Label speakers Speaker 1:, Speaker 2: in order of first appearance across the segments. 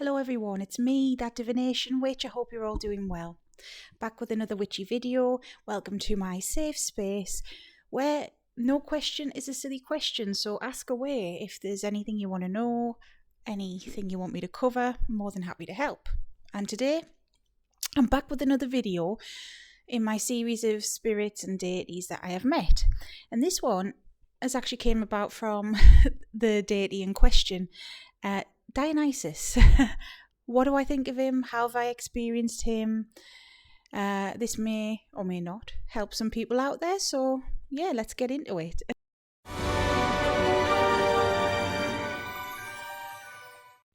Speaker 1: Hello everyone, it's me, that divination witch. I hope you're all doing well. Back with another witchy video. Welcome to my safe space where no question is a silly question, so ask away. If there's anything you want to know, anything you want me to cover, I'm more than happy to help. And today, I'm back with another video in my series of spirits and deities that I have met. And this one has actually came about from the deity in question, Dionysus. What do I think of him? How have I experienced him? This may or may not help some people out there, so yeah, let's get into it.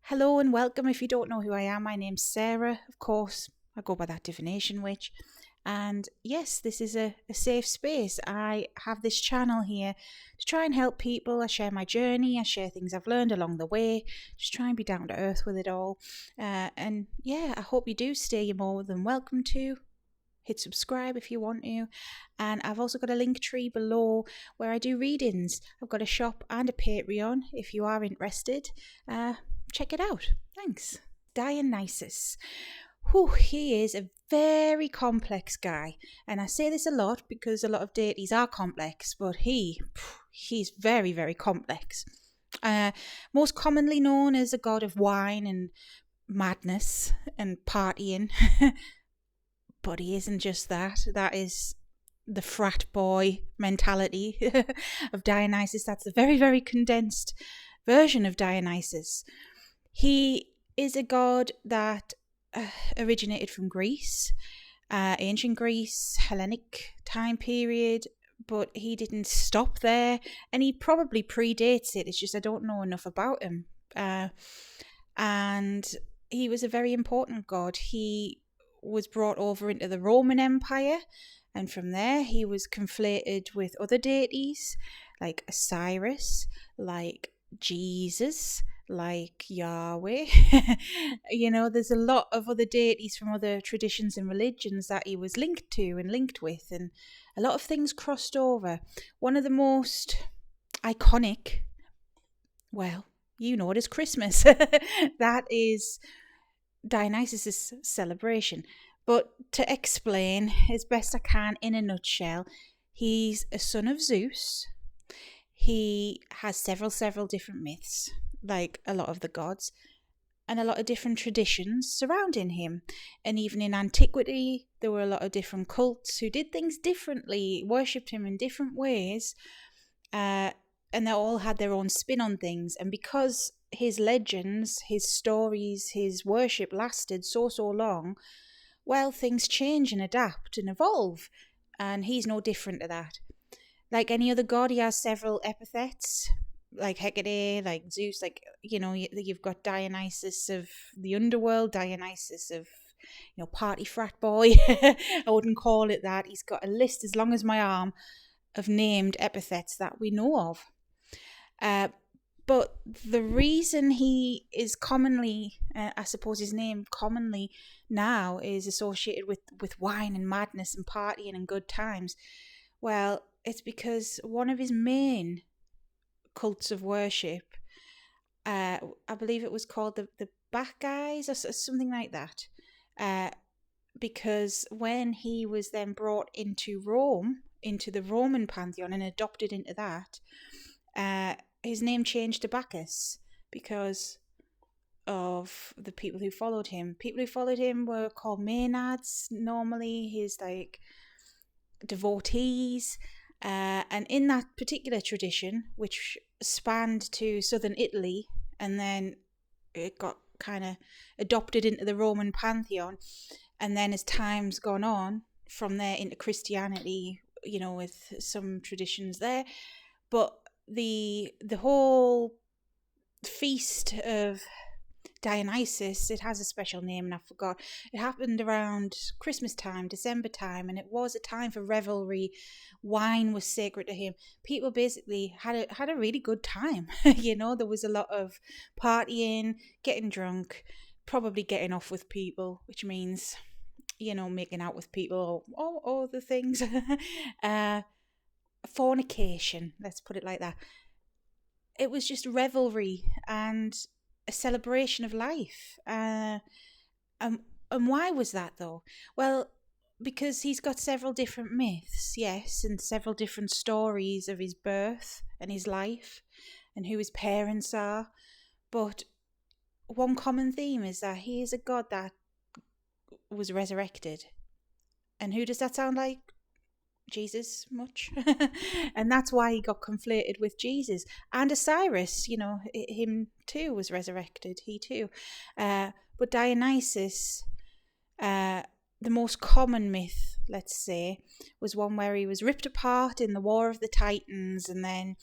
Speaker 1: Hello and welcome. If you don't know who I am, my name's Sarah. Of course, I go by that divination witch. And yes, this is a safe space. I have this channel here to try and help people. I share my journey. I share things I've learned along the way. Just try and be down to earth with it all. And yeah, I hope you do stay. You're more than welcome to. Hit subscribe if you want to. And I've also got a link tree below where I do readings. I've got a shop and a Patreon. If you are interested, check it out. Thanks. Dionysus. He is a very complex guy, and I say this a lot because a lot of deities are complex, but he's very, very complex. Most commonly known as a god of wine and madness and partying, but he isn't just that. That is the frat boy mentality of Dionysus. That's a very, very condensed version of Dionysus. He is a god that originated from Greece, ancient Greece, Hellenic time period, but he didn't stop there, and he probably predates it. It's just I don't know enough about him. And he was a very important god. He was brought over into the Roman Empire, and from there he was conflated with other deities like Osiris, like Jesus, like Yahweh. There's a lot of other deities from other traditions and religions that he was linked to and linked with, and a lot of things crossed over. One of the most iconic, well, you know it is Christmas. That is Dionysus' celebration. But to explain as best I can in a nutshell, he's a son of Zeus. He has several different myths, like a lot of the gods, and a lot of different traditions surrounding him. And even in antiquity, there were a lot of different cults who did things differently, worshipped him in different ways, and they all had their own spin on things. And because his legends, his stories, his worship lasted so long, well, things change and adapt and evolve, and he's no different to that. Like any other god, he has several epithets, like Hecate, like Zeus, like, you've got Dionysus of the underworld, Dionysus of, party frat boy. I wouldn't call it that. He's got a list as long as my arm of named epithets that we know of. But the reason he is commonly, I suppose his name commonly now is associated with wine and madness and partying and good times, well, it's because one of his main cults of worship, I believe it was called the Bacchae or something like that, because when he was then brought into Rome, into the Roman pantheon and adopted into that, his name changed to Bacchus because of the people who followed him. People who followed him were called Maenads, normally his devotees. And in that particular tradition, which spanned to southern Italy, and then it got kind of adopted into the Roman pantheon, and then as time's gone on, from there into Christianity, with some traditions there. But the whole feast of Dionysus, it has a special name and I forgot. It happened around Christmas time, December time, and it was a time for revelry. Wine was sacred to him. People basically had a really good time. There was a lot of partying, getting drunk, probably getting off with people, which means, making out with people or the things. Fornication, let's put it like that. It was just revelry, and a celebration of life. And why was that though? Well, because he's got several different myths, yes, and several different stories of his birth and his life and who his parents are. But one common theme is that he is a god that was resurrected. And who does that sound like? Jesus much. And that's why he got conflated with Jesus. And Osiris, him too was resurrected, he too. But Dionysus, the most common myth, let's say, was one where he was ripped apart in the War of the Titans, and then,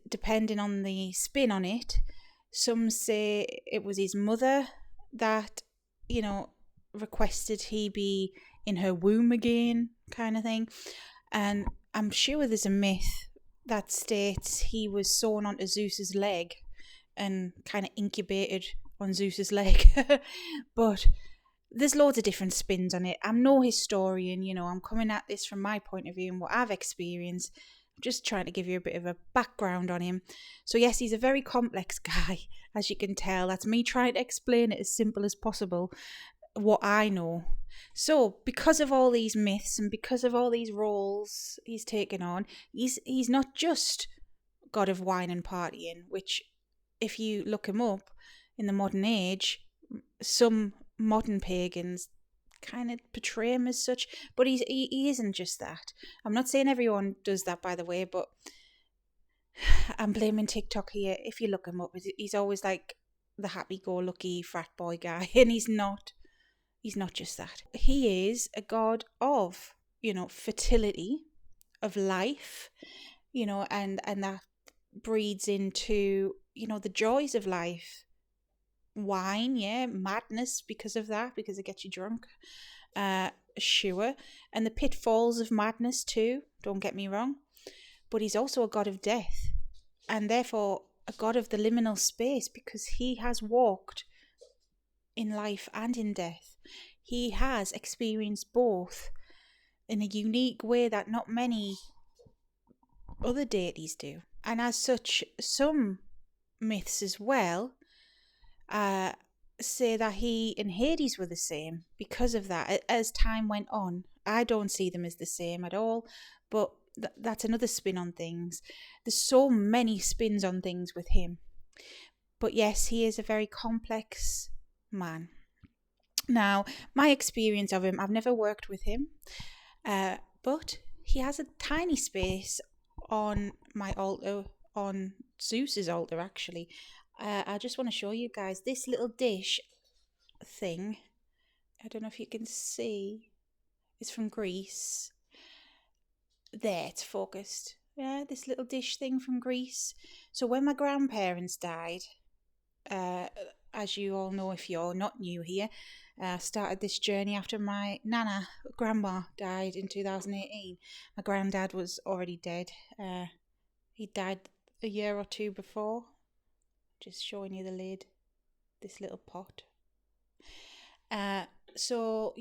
Speaker 1: depending on the spin on it, some say it was his mother that, requested he be in her womb again, kind of thing. And I'm sure there's a myth that states he was sewn onto Zeus's leg and kind of incubated on Zeus's leg. But there's loads of different spins on it. I'm no historian, I'm coming at this from my point of view and what I've experienced. I'm just trying to give you a bit of a background on him. So yes, he's a very complex guy, as you can tell. That's me trying to explain it as simple as possible, what I know. So because of all these myths and because of all these roles he's taken on, he's not just god of wine and partying, which if you look him up in the modern age, some modern pagans kind of portray him as such, but he isn't just that. I'm not saying everyone does that, by the way, but I'm blaming TikTok here. If you look him up, he's always like the happy-go-lucky frat boy guy, and he's not just that. He is a god of, fertility, of life, and that breeds into, the joys of life. Wine, yeah, madness because of that, because it gets you drunk. Sure. And the pitfalls of madness too, don't get me wrong. But he's also a god of death, and therefore a god of the liminal space, because he has walked in life and in death. He has experienced both in a unique way that not many other deities do. And as such, some myths as well say that he and Hades were the same because of that. As time went on, I don't see them as the same at all, but that's another spin on things. There's so many spins on things with him. But yes, he is a very complex man. Now, my experience of him, I've never worked with him, but he has a tiny space on my altar, on Zeus's altar actually. I just want to show you guys this little dish thing. I don't know if you can see. It's from Greece. There, it's focused. Yeah, this little dish thing from Greece. So when my grandparents died, as you all know if you're not new here, started this journey after my grandma died in 2018. My granddad was already dead. He died a year or two before. Just showing you the lid, this little pot. So,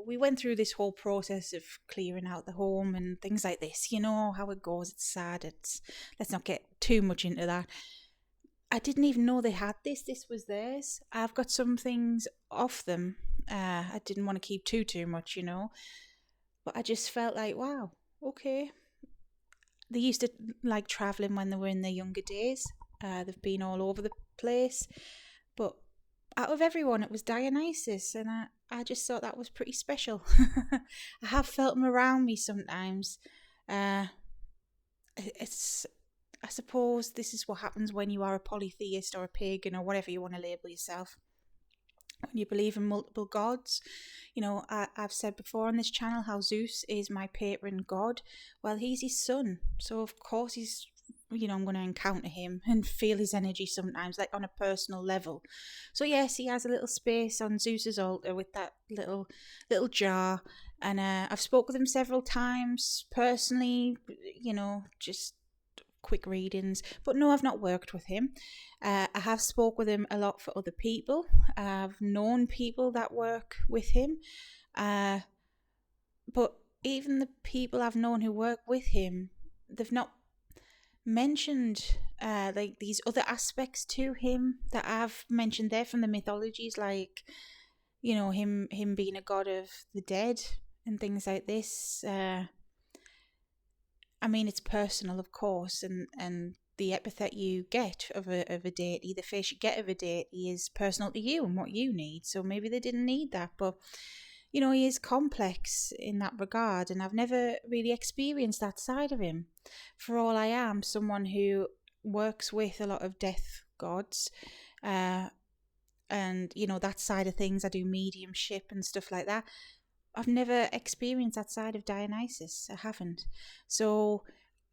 Speaker 1: we went through this whole process of clearing out the home and things like this. You know how it goes. It's sad. Let's not get too much into that. I didn't even know they had this. This was theirs. I've got some things off them. I didn't want to keep too much, But I just felt like, wow, okay. They used to like travelling when they were in their younger days. They've been all over the place. But out of everyone, it was Dionysus. And I just thought that was pretty special. I have felt them around me sometimes. I suppose this is what happens when you are a polytheist or a pagan or whatever you want to label yourself. When you believe in multiple gods. I've said before on this channel how Zeus is my patron god. Well, he's his son. So, of course, I'm going to encounter him and feel his energy sometimes, like on a personal level. So, yes, he has a little space on Zeus's altar with that little jar. And I've spoke with him several times personally, just quick readings, but no, I've not worked with him. I have spoke with him a lot for other people. I've known people that work with him, but even the people I've known who work with him, they've not mentioned like these other aspects to him that I've mentioned there from the mythologies, like, you know, him being a god of the dead and things like this. I mean, it's personal, of course, and the epithet you get of a deity, the face you get of a deity, is personal to you and what you need. So maybe they didn't need that, but you know, he is complex in that regard, and I've never really experienced that side of him. For all I am someone who works with a lot of death gods, and you know, that side of things, I do mediumship and stuff like that. I've never experienced that side of Dionysus. I haven't. So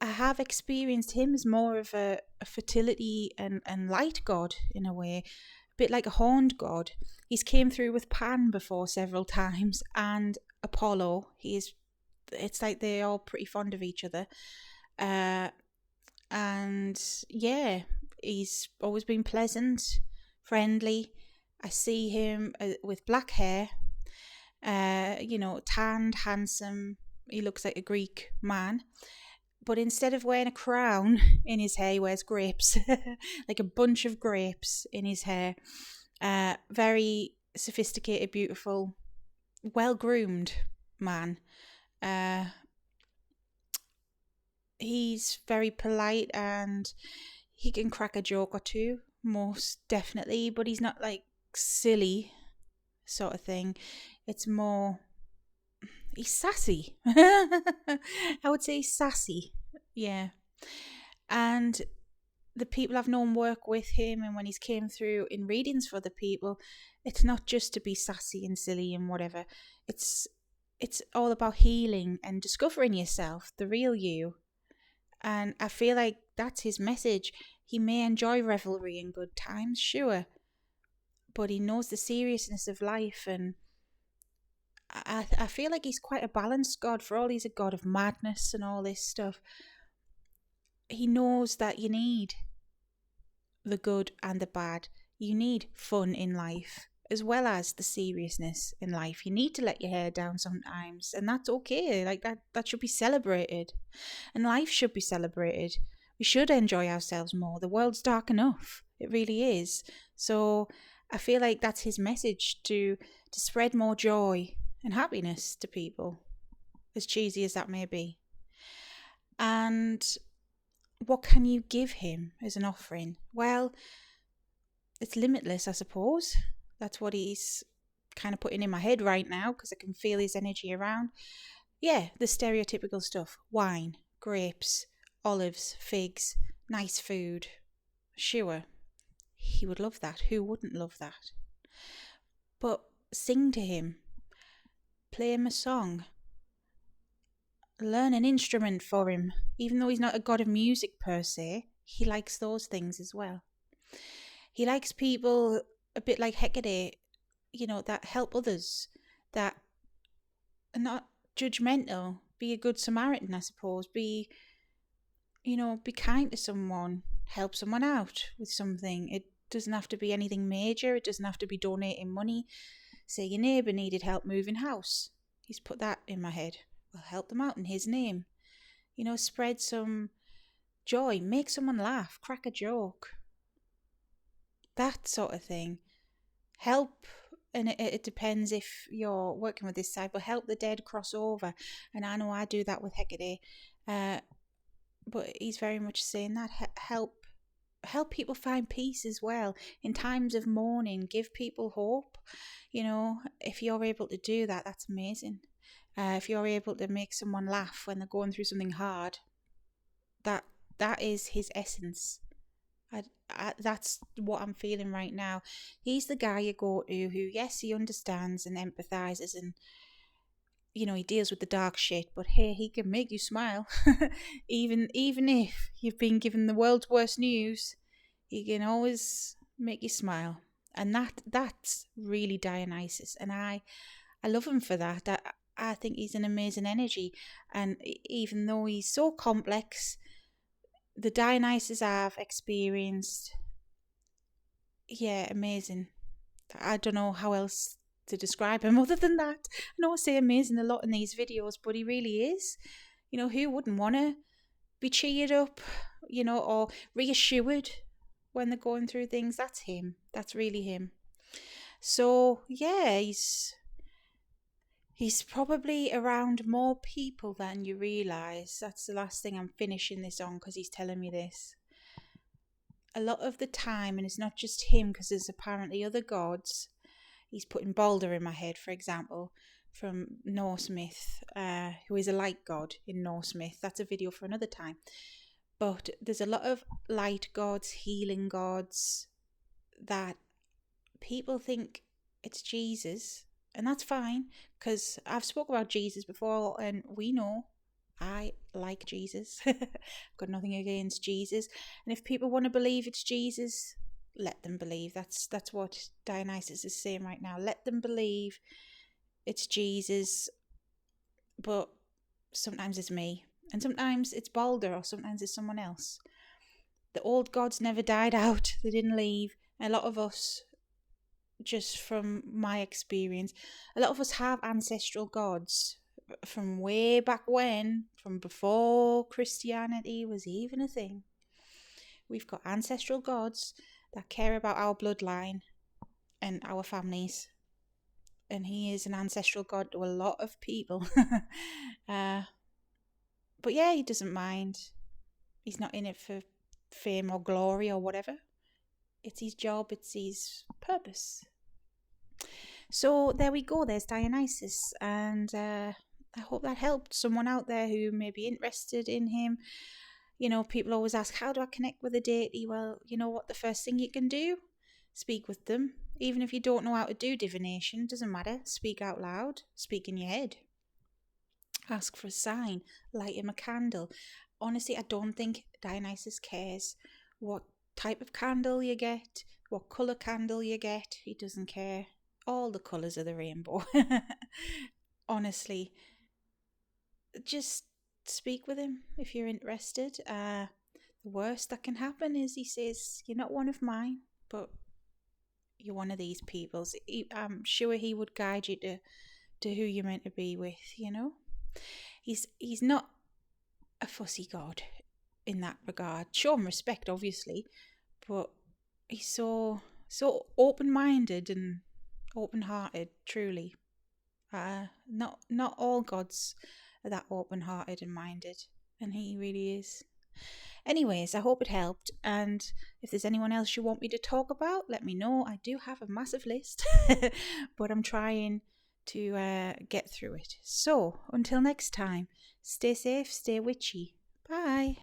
Speaker 1: I have experienced him as more of a fertility and light god in a way, a bit like a horned god. He's came through with Pan before several times, and Apollo. It's like they're all pretty fond of each other. And yeah, he's always been pleasant, friendly. I see him with black hair, you know, tanned, handsome. He looks like a Greek man. But instead of wearing a crown in his hair, he wears grapes, like a bunch of grapes in his hair. Very sophisticated, beautiful, well-groomed man. He's very polite, and he can crack a joke or two, most definitely, but he's not like silly sort of thing. It's more, he's sassy. I would say sassy. Yeah. And the people I've known work with him, and when he's came through in readings for the people, it's not just to be sassy and silly and whatever. It's all about healing and discovering yourself, the real you. And I feel like that's his message. He may enjoy revelry and good times, sure, but he knows the seriousness of life, and I feel like he's quite a balanced god. For all he's a god of madness and all this stuff, he knows that you need the good and the bad. You need fun in life as well as the seriousness in life. You need to let your hair down sometimes, and that's okay. Like that should be celebrated, and life should be celebrated. We should enjoy ourselves more. The world's dark enough. It really is. So I feel like that's his message, to spread more joy and happiness to people, as cheesy as that may be. And what can you give him as an offering? Well, it's limitless, I suppose. That's what he's kind of putting in my head right now, because I can feel his energy around. Yeah, the stereotypical stuff. Wine, grapes, olives, figs, nice food. Sure, he would love that. Who wouldn't love that? But sing to him. Play him a song. Learn an instrument for him. Even though he's not a god of music per se, he likes those things as well. He likes people a bit like Hecate, you know, that help others, that are not judgmental. Be a good Samaritan, I suppose. Be kind to someone. Help someone out with something. It doesn't have to be anything major. It doesn't have to be donating money. Say your neighbour needed help moving house. He's put that in my head. Well, help them out in his name. You know, spread some joy. Make someone laugh. Crack a joke. That sort of thing. Help, and it depends if you're working with this side, but help the dead cross over. And I know I do that with Hecate. But he's very much saying that. Help people find peace as well. In times of mourning, give people hope. You know, if you're able to do that, that's amazing. If you're able to make someone laugh when they're going through something hard, that is his essence. That's what I'm feeling right now. He's the guy you go to who, yes, he understands and empathizes, and you know, he deals with the dark shit, but hey, he can make you smile. even if you've been given the world's worst news, he can always make you smile. And that's really Dionysus, and I love him for that. I think he's an amazing energy, and even though he's so complex, the Dionysus I've experienced, yeah, amazing. I don't know how else to describe him other than that. I know I say amazing a lot in these videos, but he really is. You know, who wouldn't want to be cheered up, or reassured when they're going through things. That's him. That's really him. So yeah, he's probably around more people than you realise. That's the last thing I'm finishing this on, because he's telling me this. A lot of the time, and it's not just him, because there's apparently other gods. He's putting Balder in my head, for example, from Norse myth, who is a light god in Norse myth. That's a video for another time. But there's a lot of light gods, healing gods, that people think it's Jesus. And that's fine, because I've spoke about Jesus before, and we know I like Jesus. Got nothing against Jesus. And if people want to believe it's Jesus, let them believe. That's what Dionysus is saying right now. Let them believe it's Jesus. But sometimes it's me, and sometimes it's Balder, or sometimes it's someone else. The old gods never died out. They didn't leave. A lot of us, just from my experience, a lot of us have ancestral gods from way back when, from before Christianity was even a thing. We've got ancestral gods that care about our bloodline and our families. And he is an ancestral god to a lot of people. But yeah, he doesn't mind. He's not in it for fame or glory or whatever. It's his job, it's his purpose. So there we go, there's Dionysus. And I hope that helped someone out there who may be interested in him. People always ask, how do I connect with a deity? Well, you know what, the first thing you can do? Speak with them. Even if you don't know how to do divination, doesn't matter. Speak out loud. Speak in your head. Ask for a sign. Light him a candle. Honestly, I don't think Dionysus cares what type of candle you get, what colour candle you get. He doesn't care. All the colours of the rainbow. Honestly, just speak with him if you're interested. The worst that can happen is he says, you're not one of mine, but you're one of these people's. I'm sure he would guide you to who you're meant to be with, He's not a fussy god in that regard. Show him respect, obviously, but he's so open-minded and open-hearted, truly. Not all gods are that open-hearted and minded, and he really is. Anyways, I hope it helped, and if there's anyone else you want me to talk about, let me know. I do have a massive list, but I'm trying to get through it. So, until next time, stay safe, stay witchy. Bye.